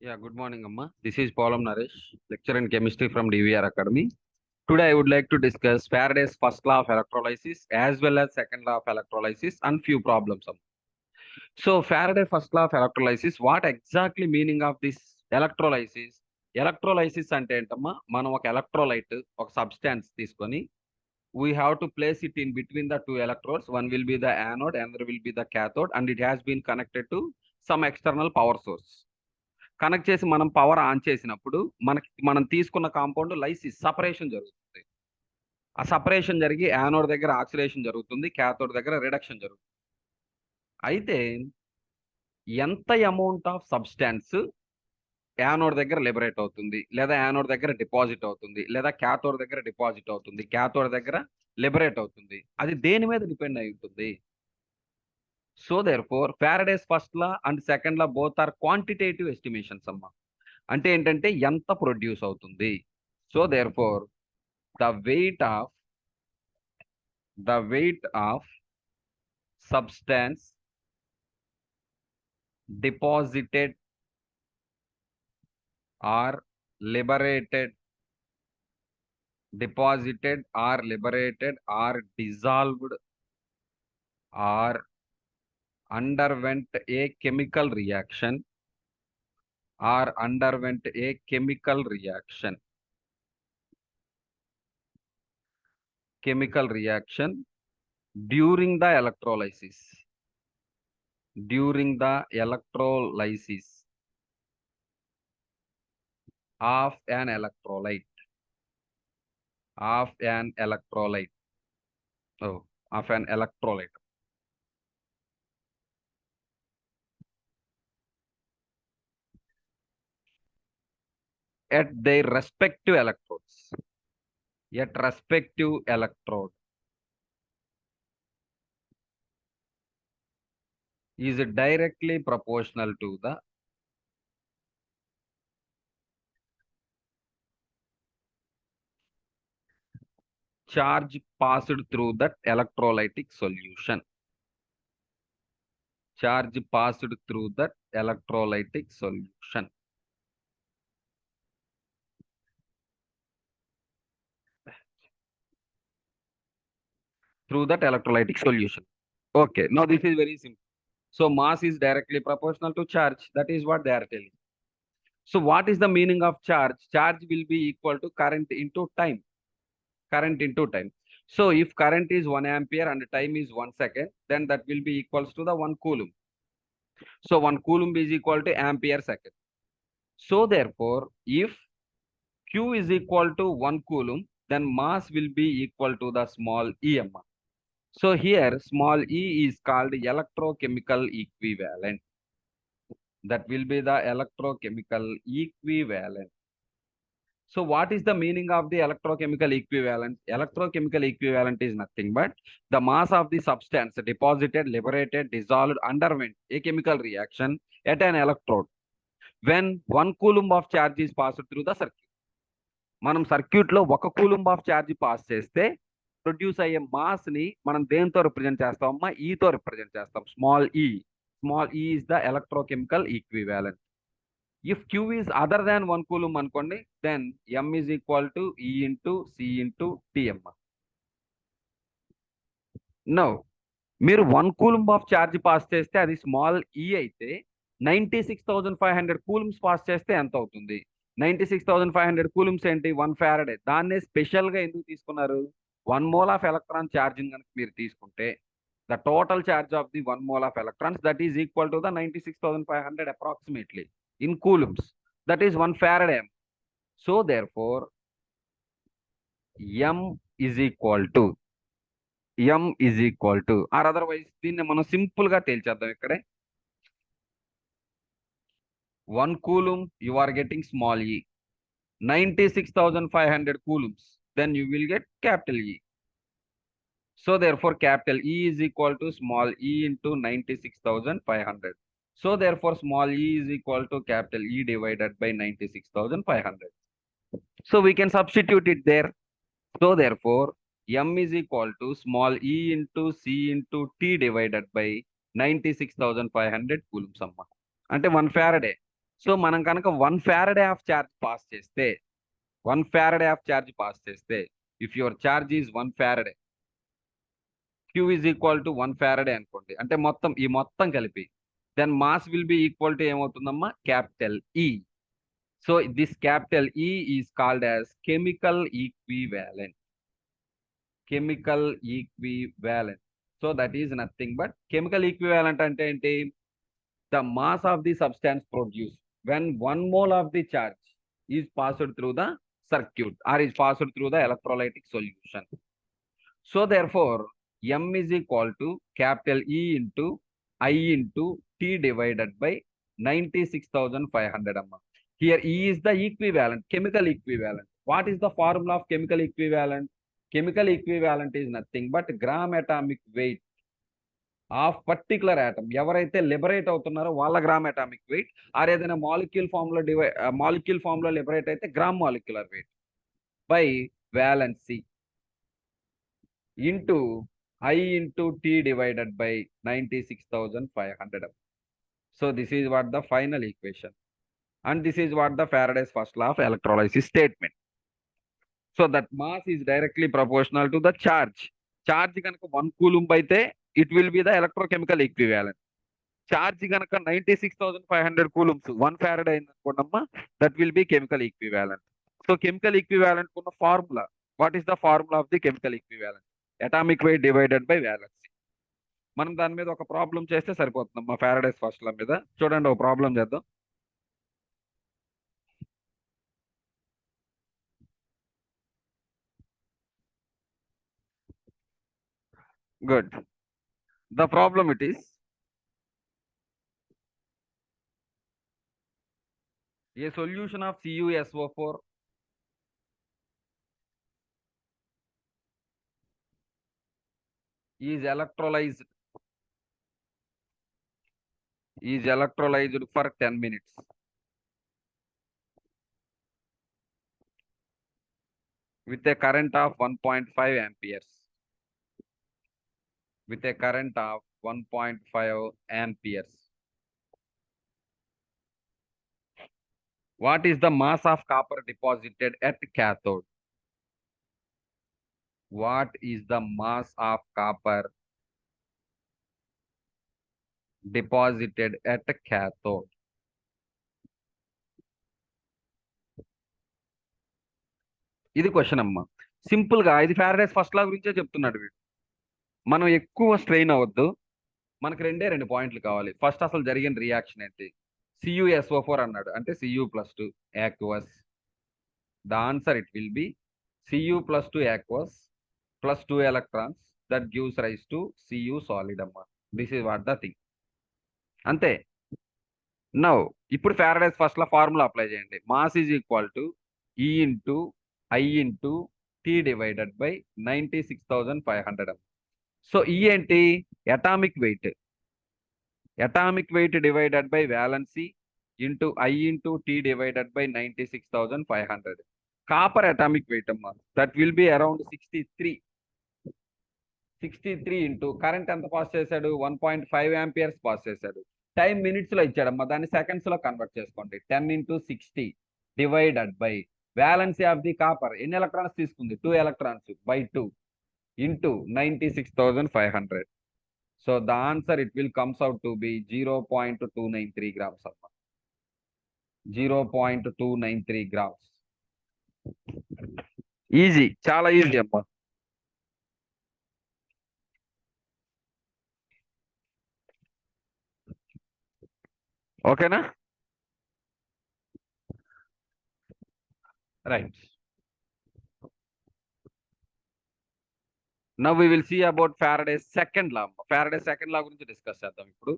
Yeah, good morning, Amma. This is Paulam Naresh, lecturer in chemistry from DVR Academy. Today, I would like to discuss Faraday's first law of electrolysis as well as second law of electrolysis and few problems. Amma. So, Faraday first law of electrolysis, what exactly meaning of this electrolysis? Electrolysis అంటే ఏంటమ్మా మనం ఒక electrolyte ఒక substance తీసుకొని we have to place it in between the two electrodes. One will be the anode, another will be the cathode, and it has been connected to some external power source. Connect చేసి మనం power on చేసినప్పుడు మనం తీసుకున్న compound lysis separation జరుగుతుంది. ఆ separation జరిగి anode దగ్గర oxidation జరుగుతుంది, క్యాథోడ్ దగ్గర రిడక్షన్ జరుగుతుంది. అయితే ఎంత అమౌంట్ ఆఫ్ సబ్స్టాన్స్ యానోడ్ దగ్గర లిబరేట్ అవుతుంది, లేదా యానోడ్ దగ్గర డిపాజిట్ అవుతుంది, లేదా క్యాథోడ్ దగ్గర డిపాజిట్ అవుతుంది, క్యాథోడ్ దగ్గర లిబరేట్ అవుతుంది, అది దేని మీద డిపెండ్ అయి ఉంటుంది? So therefore Faraday's first law and second law both are quantitative estimations అమ్మా. అంటే ఏంటంటే ఎంత ప్రొడ్యూస్ అవుతుంది. So therefore the weight of substance deposited or liberated or dissolved or underwent a chemical reaction during the electrolysis of an electrolyte at their respective electrodes, is directly proportional to the charge passed through that electrolytic solution. Okay, now this is very simple. So mass is directly proportional to charge. That is what they are telling. So what is the meaning of charge? Charge will be equal to current into time. So if current is 1 ampere and time is 1 second, then that will be equals to the 1 coulomb. So 1 coulomb is equal to ampere second. So therefore, if Q is equal to 1 coulomb, then mass will be equal to the small e. So here small e is called electrochemical equivalent. That will be the electrochemical equivalent. So what is the meaning of the electrochemical equivalent? Electrochemical equivalent is nothing but the mass of the substance deposited, liberated, dissolved, underwent a chemical reaction at an electrode when 1 coulomb of charge is passed through the circuit. మనం circuit లో 1 coulomb of charge pass చేస్తే produce అయ్యే mass ని మనం దేంతో represent చేస్తామమ్మా? ఈతో represent చేస్తాం, small E. Small E is the electrochemical equivalent. If Q is other than 1 coulomb అనుకోండి, then M is equal to E into C into TM. No మీరు 1 కూలుంబ్ ఆఫ్ ఛార్జ్ పాస్ చేస్తే అది small ఈ అయితే 96,500 coulombs pass చేస్తే ఎంత అవుతుంది? 96,500 coulombs ఏంటి? 1 ఫారడే. దాన్నే స్పెషల్ గా ఎందుకు తీసుకున్నారు? 1 మోల్ ఆఫ్ ఎలక్ట్రాన్ ఛార్జింగ్ కనుక మీరు తీసుకుంటే the total charge of the 1 mole of electrons that is equal to the 96,500 approximately in coulombs. That is 1 farad. So therefore m is equal to or otherwise దీన్ని మనం simple గా తేల్చేద్దాం. ఇక్కడే 1 coulomb you are getting small e, 96,500 coulombs, then you will get capital E. So therefore capital E is equal to small e into 96,500. So therefore small e is equal to capital E divided by 96,500. So we can substitute it there. So therefore m is equal to small e into c into t divided by 96,500 coulombs. Ante 1 Faraday. So మనం కనుక 1 Faraday of charge pass చేస్తే 1 Faraday of charge pass చేస్తే if your charge is 1 Faraday, Q is equal to 1 Faraday అనుకోండి, అంటే మొత్తం ఈ మొత్తం కలిపి, then mass will be equal to ఏమవుతుందమ్మా, capital E. So this capital E is called as chemical equivalent. Chemical equivalent. So that is nothing but chemical equivalent అంటే ఏంటి, the mass of the substance produced when 1 mole of the charge is passed through the circuit or is passed through the electrolytic solution. So therefore, M is equal to capital E into I into T divided by 96,500 amma. Here E is the equivalent, chemical equivalent. What is the formula of chemical equivalent? Chemical equivalent is nothing but gram atomic weight of particular atom. ఎవరైతే liberate అవుతున్నారో వాళ్ళ gram atomic weight, are ఏదైనా molecule form లో liberate అయితే gram molecular weight by valency into I into T divided by 96,500. So this is what the final equation, and this is what the Faraday's first law of electrolysis statement. So that mass is directly proportional to the charge. Charge కనుక 1 coulomb అయితే it will be the electrochemical equivalent. Charge కనుక 96,500 coulombs 1 Faraday అయింది అనుకోండమ్మా, that will be chemical equivalent. So chemical equivalent ఉన్న formula, what is the formula of the chemical equivalent? Atomic weight divided by valency. మనం దాని మీద ఒక problem చేస్తే సరిపోతుందమ్మా, Faraday's first లా మీద. చూడండి, ఒక ప్రాబ్లం చేద్దాం. Good. The problem it is, a solution of CuSO4 is electrolyzed for 10 minutes with a current of 1.5 amperes. With a current of 1.5 amperes. What is the mass of copper deposited at cathode? What is the mass of copper deposited at cathode? ఇది question అమ్మా. Simple గా ఇది Faraday's first లా గురించే చెప్తున్నాడు వీడు. మనం ఎక్కువ strain అవ్వద్దు, మనకు రెండు పాయింట్లు కావాలి. ఫస్ట్ అసలు జరిగిన రియాక్షన్ ఏంటి? CuSO4 అన్నాడు, అంటే Cu+2 aqueous. The answer it will be Cu+2 aqueous plus 2 electrons that gives rise to Cu solid amma. This is what the thing. అంతే. నౌ ఇప్పుడు Faraday's first law formula apply చేయండి. Mass is equal to E into I into T divided by 96,500. So E ఏంటి? Atomic weight. Atomic weight divided by valency into I into T divided by 96,500. Copper atomic weight అమ్మా, that will be around 63. 63 into current ఎంత pass చేశాడు? 1.5 amperes pass చేశాడు. Time minutes లో ఇచ్చాడమ్మా, దాన్ని seconds లో convert చేసుకోండి. 10 into 60 divided by valency of the copper ఎన్ని ఎలక్ట్రాన్స్ తీసుకుంది? 2 electrons by 2 into 96,500. So the answer it will comes out to be 0.293 grams అమ్మా. 0.293 grams. ఈజీ, చాలా ఈజీ అమ్మా. ఓకేనా? Right. Now we will see about Faraday's second law. Faraday's second law గురించి discuss చేద్దాం ఇప్పుడు.